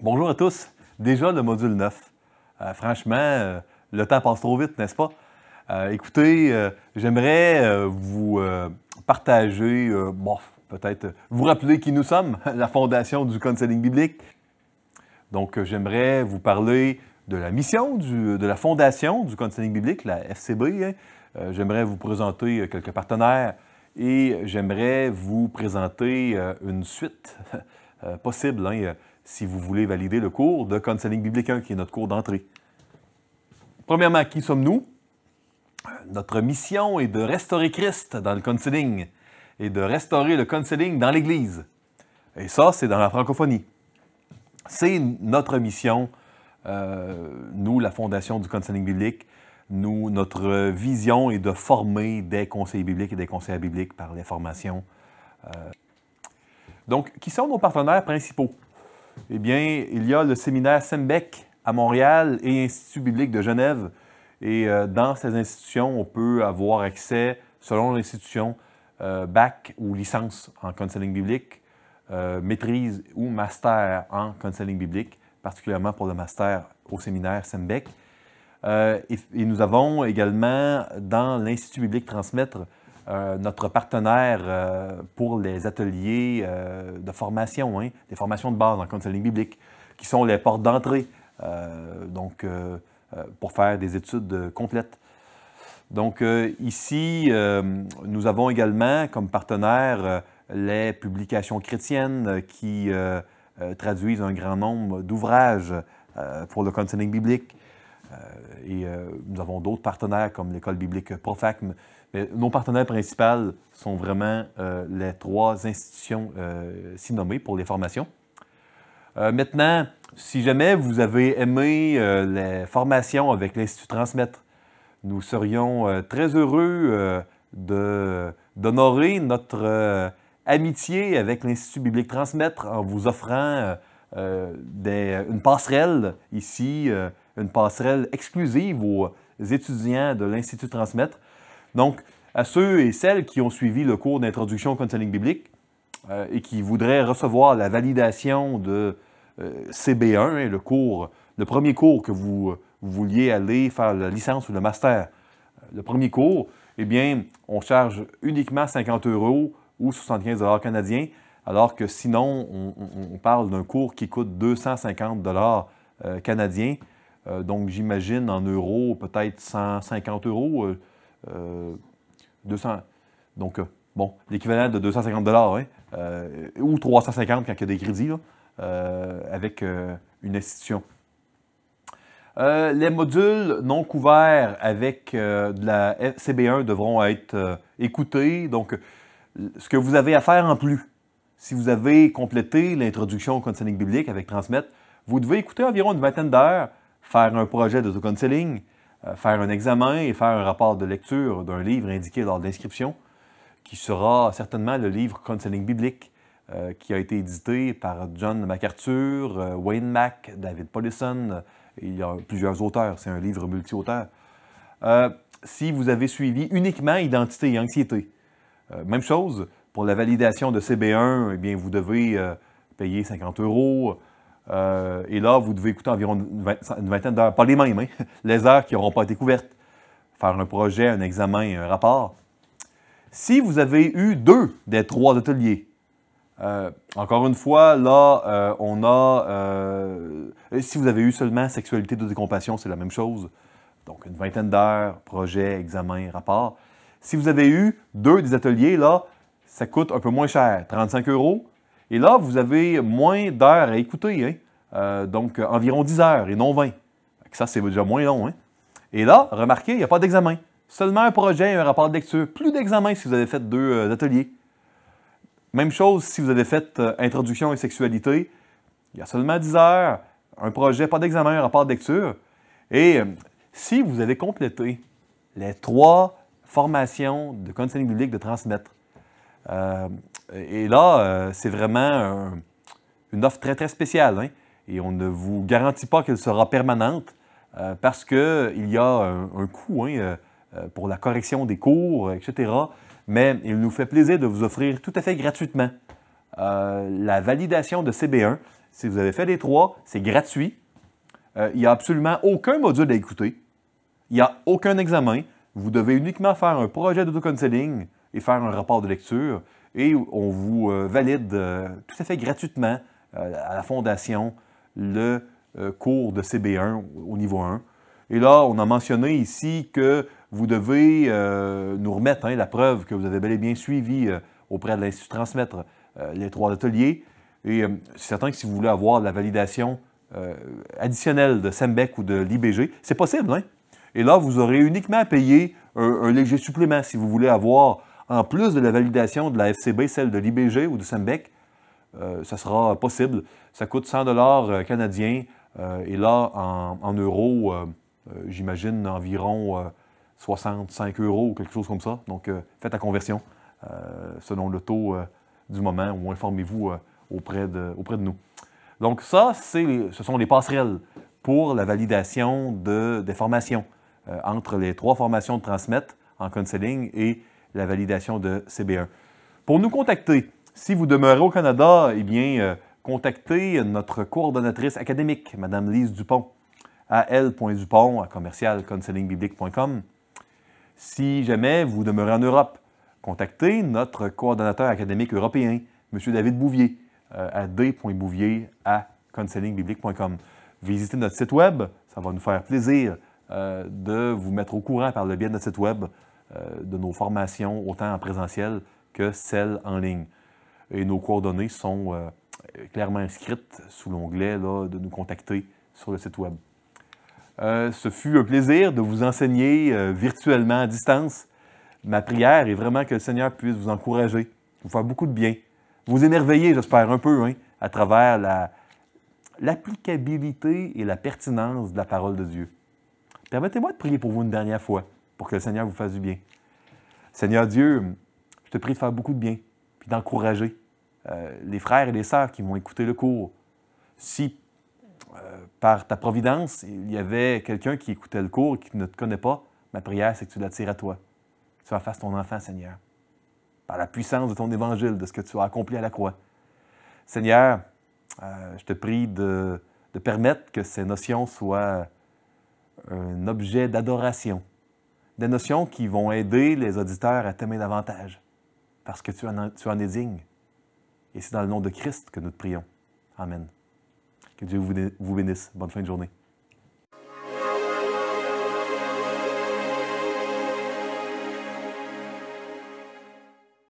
Bonjour à tous. Déjà le module 9. Franchement, le temps passe trop vite, n'est-ce pas? Écoutez, j'aimerais vous partager, peut-être vous rappeler qui nous sommes, la Fondation du Counseling biblique. Donc, j'aimerais vous parler de la mission de la Fondation du Counseling biblique, la FCB. J'aimerais vous présenter quelques partenaires et j'aimerais vous présenter une suite possible, si vous voulez valider le cours de Counseling biblique 1, qui est notre cours d'entrée. Premièrement, qui sommes-nous? Notre mission est de restaurer Christ dans le counseling et de restaurer le counseling dans l'Église. Et ça, c'est dans la francophonie. C'est notre mission, nous, la Fondation du Counseling biblique. Notre vision est de former des conseillers bibliques et des conseillères bibliques par les formations. Donc, qui sont nos partenaires principaux? Eh bien, il y a le séminaire SEMBEC à Montréal et l'Institut biblique de Genève. Et dans ces institutions, on peut avoir accès, selon l'institution, bac ou licence en counseling biblique, maîtrise ou master en counseling biblique, particulièrement pour le master au séminaire SEMBEC. Et nous avons également, dans l'Institut biblique Transmettre, notre partenaire pour les ateliers de formation, des formations de base en counseling biblique, qui sont les portes d'entrée, pour faire des études complètes. Donc ici, nous avons également comme partenaire les publications chrétiennes qui traduisent un grand nombre d'ouvrages pour le counseling biblique. Nous avons d'autres partenaires comme l'École biblique Profacme. Mais nos partenaires principaux sont vraiment les trois institutions ci nommées pour les formations. Maintenant, si jamais vous avez aimé les formations avec l'Institut Transmettre, nous serions très heureux d'honorer notre amitié avec l'Institut biblique Transmettre en vous offrant une passerelle ici, une passerelle exclusive aux étudiants de l'Institut Transmettre. Donc, à ceux et celles qui ont suivi le cours d'introduction au counseling biblique et qui voudraient recevoir la validation de CB1, le premier cours que vous vouliez aller faire la licence ou le master, le premier cours, eh bien, on charge uniquement 50 € ou 75 $ canadiens, alors que sinon, on parle d'un cours qui coûte 250 $ canadiens. Donc, j'imagine en euros, peut-être 150 €. 200, donc, bon, l'équivalent de 250 $, ou 350 quand il y a des crédits, là, avec une institution. Les modules non couverts avec de la CB1 devront être écoutés. Donc, ce que vous avez à faire en plus, si vous avez complété l'introduction au counseling biblique avec Transmettre, vous devez écouter environ une vingtaine d'heures, faire un projet d'auto-counseling, faire un examen et faire un rapport de lecture d'un livre indiqué lors de l'inscription, qui sera certainement le livre Counseling biblique, qui a été édité par John MacArthur, Wayne Mack, David Paulison, et il y a plusieurs auteurs. C'est un livre multi-auteur. Si vous avez suivi uniquement Identité et Anxiété, même chose, pour la validation de CB1, eh bien, vous devez payer 50 €. Et là, vous devez écouter environ une vingtaine d'heures, pas les mêmes, les heures qui n'auront pas été couvertes. Faire un projet, un examen, un rapport. Si vous avez eu 2 des 3 ateliers, encore une fois, là, si vous avez eu seulement Sexualité de décompassion, c'est la même chose. Donc, une vingtaine d'heures, projet, examen, rapport. Si vous avez eu 2 des ateliers, là, ça coûte un peu moins cher, 35 €. Et là, vous avez moins d'heures à écouter, donc environ 10 heures et non 20. Ça, c'est déjà moins long. Et là, remarquez, il n'y a pas d'examen. Seulement un projet et un rapport de lecture. Plus d'examen si vous avez fait 2 ateliers. Même chose si vous avez fait Introduction et sexualité. Il y a seulement 10 heures, un projet, pas d'examen, un rapport de lecture. Et si vous avez complété les 3 formations de counseling biblique de Transmettre, et là, c'est vraiment une offre très, très spéciale. Et on ne vous garantit pas qu'elle sera permanente parce qu'il y a un coût pour la correction des cours, etc. Mais il nous fait plaisir de vous offrir tout à fait gratuitement la validation de CB1 Si vous avez fait les 3, c'est gratuit. Il n'y a absolument aucun module à écouter. Il n'y a aucun examen. Vous devez uniquement faire un projet d'autocounseling et faire un rapport de lecture. Et on vous valide tout à fait gratuitement à la Fondation le cours de CB1 au niveau 1. Et là, on a mentionné ici que vous devez nous remettre la preuve que vous avez bel et bien suivi auprès de l'Institut Transmettre les 3 ateliers. Et c'est certain que si vous voulez avoir la validation additionnelle de SEMBEC ou de l'IBG, c'est possible, hein? Et là, vous aurez uniquement à payer un léger supplément si vous voulez avoir, en plus de la validation de la FCB, celle de l'IBG ou du SEMBEC, ça sera possible. Ça coûte 100 $ canadiens et là, en euros, j'imagine environ 65 € ou quelque chose comme ça. Donc, faites la conversion selon le taux du moment ou informez-vous auprès de nous. Donc, ça, ce sont les passerelles pour la validation des formations entre les 3 formations de Transmettre en counseling et la validation de CB1. Pour nous contacter, si vous demeurez au Canada, eh bien, contactez notre coordonnatrice académique, Mme Lise Dupont, à l.dupont@commercialcounselingbiblique.com. Si jamais vous demeurez en Europe, contactez notre coordonnateur académique européen, M. David Bouvier, à d.bouvier@counselingbiblique.com. Visitez notre site web, ça va nous faire plaisir de vous mettre au courant par le biais de notre site web de nos formations, autant en présentiel que celles en ligne. Et nos coordonnées sont clairement inscrites sous l'onglet de nous contacter sur le site web. Ce fut un plaisir de vous enseigner virtuellement à distance. Ma prière est vraiment que le Seigneur puisse vous encourager, vous faire beaucoup de bien, vous émerveiller, j'espère, un peu, à travers l'applicabilité et la pertinence de la parole de Dieu. Permettez-moi de prier pour vous une dernière fois, pour que le Seigneur vous fasse du bien. Seigneur Dieu, je te prie de faire beaucoup de bien, puis d'encourager les frères et les sœurs qui vont écouter le cours. Si, par ta providence, il y avait quelqu'un qui écoutait le cours et qui ne te connaît pas, ma prière, c'est que tu l'attires à toi. Que tu en fasses ton enfant, Seigneur, par la puissance de ton évangile, de ce que tu as accompli à la croix. Seigneur, je te prie de permettre que ces notions soient un objet d'adoration, des notions qui vont aider les auditeurs à t'aimer davantage, parce que tu en es digne. Et c'est dans le nom de Christ que nous te prions. Amen. Que Dieu vous bénisse. Bonne fin de journée.